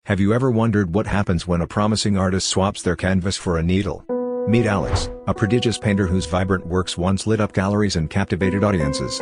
Have you ever wondered what happens when a promising artist swaps their canvas for a needle? Meet Alex, a prodigious painter whose vibrant works once lit up galleries and captivated audiences.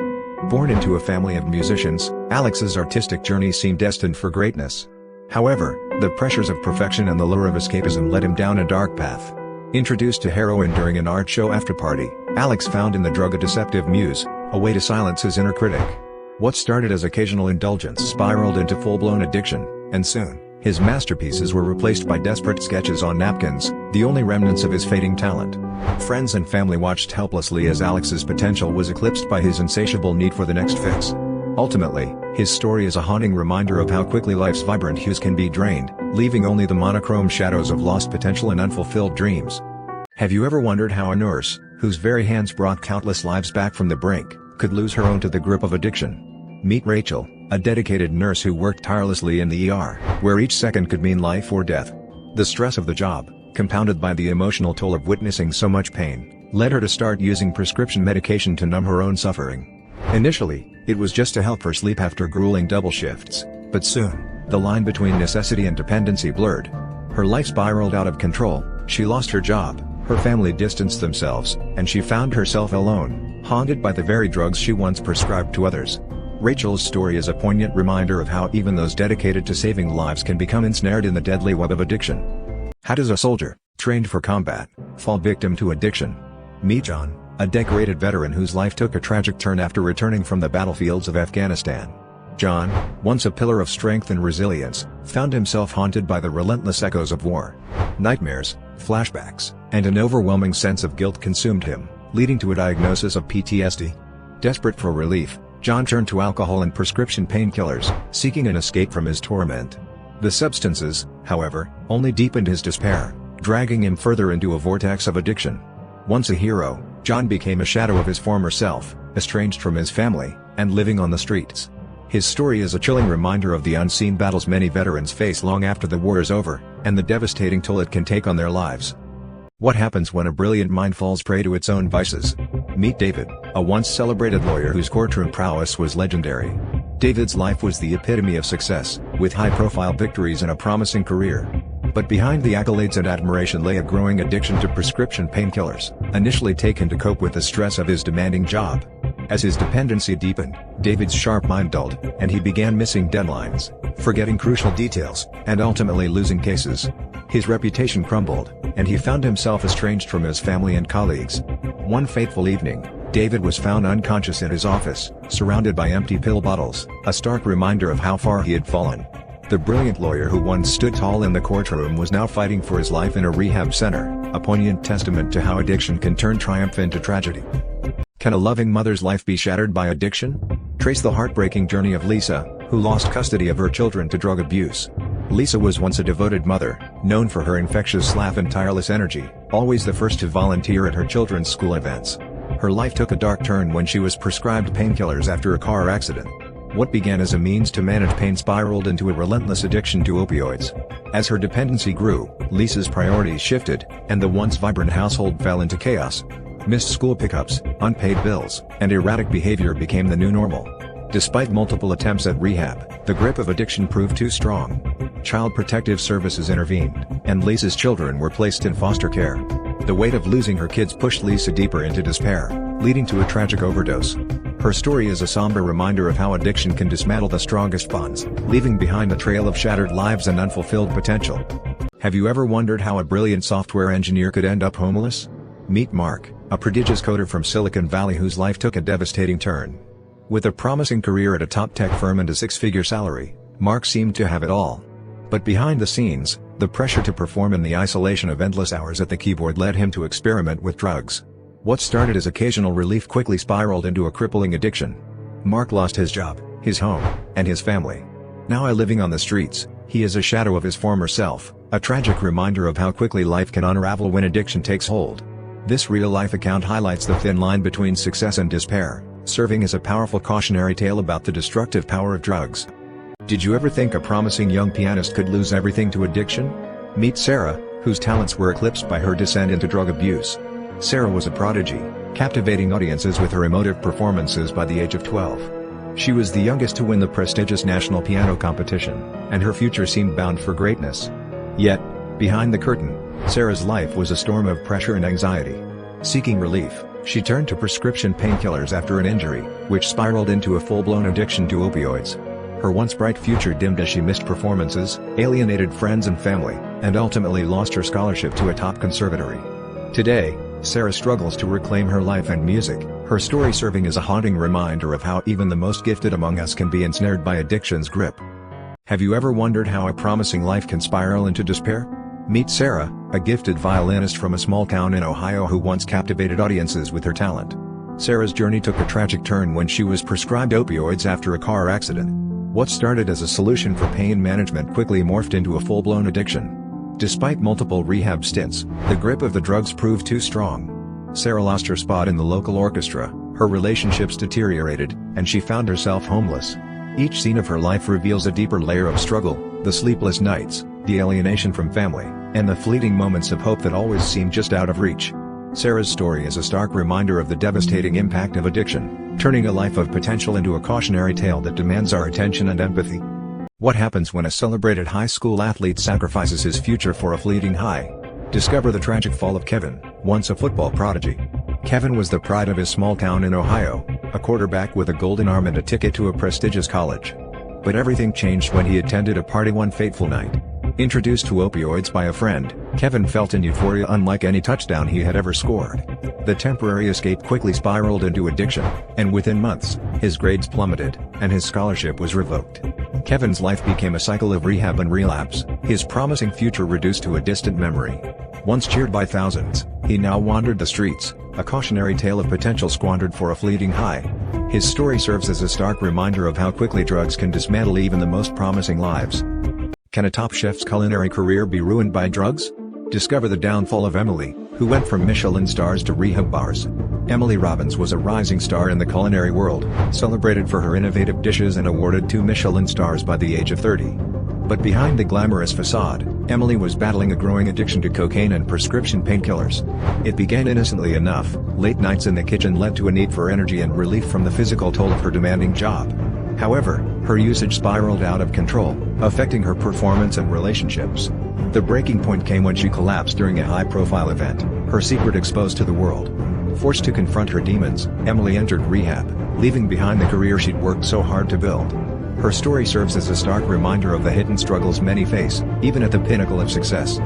Born into a family of musicians, Alex's artistic journey seemed destined for greatness. However, the pressures of perfection and the lure of escapism led him down a dark path. Introduced to heroin during an art show after-party, Alex found in the drug a deceptive muse, a way to silence his inner critic. What started as occasional indulgence spiraled into full-blown addiction, and soon, his masterpieces were replaced by desperate sketches on napkins, the only remnants of his fading talent. Friends and family watched helplessly as Alex's potential was eclipsed by his insatiable need for the next fix. Ultimately, his story is a haunting reminder of how quickly life's vibrant hues can be drained, leaving only the monochrome shadows of lost potential and unfulfilled dreams. Have you ever wondered how a nurse, whose very hands brought countless lives back from the brink, could lose her own to the grip of addiction? Meet Rachel, a dedicated nurse who worked tirelessly in the ER, where each second could mean life or death. The stress of the job, compounded by the emotional toll of witnessing so much pain, led her to start using prescription medication to numb her own suffering. Initially, it was just to help her sleep after grueling double shifts, but soon, the line between necessity and dependency blurred. Her life spiraled out of control, she lost her job, her family distanced themselves, and she found herself alone, haunted by the very drugs she once prescribed to others. Rachel's story is a poignant reminder of how even those dedicated to saving lives can become ensnared in the deadly web of addiction. How does a soldier, trained for combat, fall victim to addiction? Meet John, a decorated veteran whose life took a tragic turn after returning from the battlefields of Afghanistan. John, once a pillar of strength and resilience, found himself haunted by the relentless echoes of war. Nightmares, flashbacks, and an overwhelming sense of guilt consumed him, leading to a diagnosis of PTSD. Desperate for relief, John turned to alcohol and prescription painkillers, seeking an escape from his torment. The substances, however, only deepened his despair, dragging him further into a vortex of addiction. Once a hero, John became a shadow of his former self, estranged from his family, and living on the streets. His story is a chilling reminder of the unseen battles many veterans face long after the war is over, and the devastating toll it can take on their lives. What happens when a brilliant mind falls prey to its own vices? Meet David, a once celebrated lawyer whose courtroom prowess was legendary. David's life was the epitome of success, with high-profile victories and a promising career. But behind the accolades and admiration lay a growing addiction to prescription painkillers, initially taken to cope with the stress of his demanding job. As his dependency deepened, David's sharp mind dulled, and he began missing deadlines, forgetting crucial details, and ultimately losing cases. His reputation crumbled, and he found himself estranged from his family and colleagues. One fateful evening, David was found unconscious in his office, surrounded by empty pill bottles, a stark reminder of how far he had fallen. The brilliant lawyer who once stood tall in the courtroom was now fighting for his life in a rehab center, a poignant testament to how addiction can turn triumph into tragedy. Can a loving mother's life be shattered by addiction? Trace the heartbreaking journey of Lisa, who lost custody of her children to drug abuse. Lisa was once a devoted mother, known for her infectious laugh and tireless energy, always the first to volunteer at her children's school events. Her life took a dark turn when she was prescribed painkillers after a car accident. What began as a means to manage pain spiraled into a relentless addiction to opioids. As her dependency grew, Lisa's priorities shifted, and the once vibrant household fell into chaos. Missed school pickups, unpaid bills, and erratic behavior became the new normal. Despite multiple attempts at rehab, the grip of addiction proved too strong. Child Protective Services intervened, and Lisa's children were placed in foster care. The weight of losing her kids pushed Lisa deeper into despair, leading to a tragic overdose. Her story is a somber reminder of how addiction can dismantle the strongest bonds, leaving behind a trail of shattered lives and unfulfilled potential. Have you ever wondered how a brilliant software engineer could end up homeless? Meet Mark, a prodigious coder from Silicon Valley whose life took a devastating turn. With a promising career at a top tech firm and a six-figure salary, Mark seemed to have it all. But behind the scenes, the pressure to perform in the isolation of endless hours at the keyboard led him to experiment with drugs. What started as occasional relief quickly spiraled into a crippling addiction. Mark lost his job, his home, and his family. Now living on the streets, he is a shadow of his former self, a tragic reminder of how quickly life can unravel when addiction takes hold. This real-life account highlights the thin line between success and despair, serving as a powerful cautionary tale about the destructive power of drugs. Did you ever think a promising young pianist could lose everything to addiction? Meet Sarah, whose talents were eclipsed by her descent into drug abuse. Sarah was a prodigy, captivating audiences with her emotive performances by the age of 12. She was the youngest to win the prestigious national piano competition, and her future seemed bound for greatness. Yet, behind the curtain, Sarah's life was a storm of pressure and anxiety. Seeking relief, she turned to prescription painkillers after an injury, which spiraled into a full-blown addiction to opioids. Her once bright future dimmed as she missed performances, alienated friends and family, and ultimately lost her scholarship to a top conservatory. Today, Sarah struggles to reclaim her life and music, her story serving as a haunting reminder of how even the most gifted among us can be ensnared by addiction's grip. Have you ever wondered how a promising life can spiral into despair? Meet Sarah, a gifted violinist from a small town in Ohio who once captivated audiences with her talent. Sarah's journey took a tragic turn when she was prescribed opioids after a car accident. What started as a solution for pain management quickly morphed into a full-blown addiction. Despite multiple rehab stints, the grip of the drugs proved too strong. Sarah lost her spot in the local orchestra, her relationships deteriorated, and she found herself homeless. Each scene of her life reveals a deeper layer of struggle, the sleepless nights, the alienation from family, and the fleeting moments of hope that always seem just out of reach. Sarah's story is a stark reminder of the devastating impact of addiction, turning a life of potential into a cautionary tale that demands our attention and empathy. What happens when a celebrated high school athlete sacrifices his future for a fleeting high? Discover the tragic fall of Kevin, once a football prodigy. Kevin was the pride of his small town in Ohio, a quarterback with a golden arm and a ticket to a prestigious college. But everything changed when he attended a party one fateful night. Introduced to opioids by a friend, Kevin felt an euphoria unlike any touchdown he had ever scored. The temporary escape quickly spiraled into addiction, and within months, his grades plummeted, and his scholarship was revoked. Kevin's life became a cycle of rehab and relapse, his promising future reduced to a distant memory. Once cheered by thousands, he now wandered the streets, a cautionary tale of potential squandered for a fleeting high. His story serves as a stark reminder of how quickly drugs can dismantle even the most promising lives. Can a top chef's culinary career be ruined by drugs? Discover the downfall of Emily, who went from Michelin stars to rehab bars. Emily Robbins was a rising star in the culinary world, celebrated for her innovative dishes and awarded 2 Michelin stars by the age of 30. But behind the glamorous facade, Emily was battling a growing addiction to cocaine and prescription painkillers. It began innocently enough. Late nights in the kitchen led to a need for energy and relief from the physical toll of her demanding job. However, her usage spiraled out of control, affecting her performance and relationships. The breaking point came when she collapsed during a high-profile event, her secret exposed to the world. Forced to confront her demons, Emily entered rehab, leaving behind the career she'd worked so hard to build. Her story serves as a stark reminder of the hidden struggles many face, even at the pinnacle of success.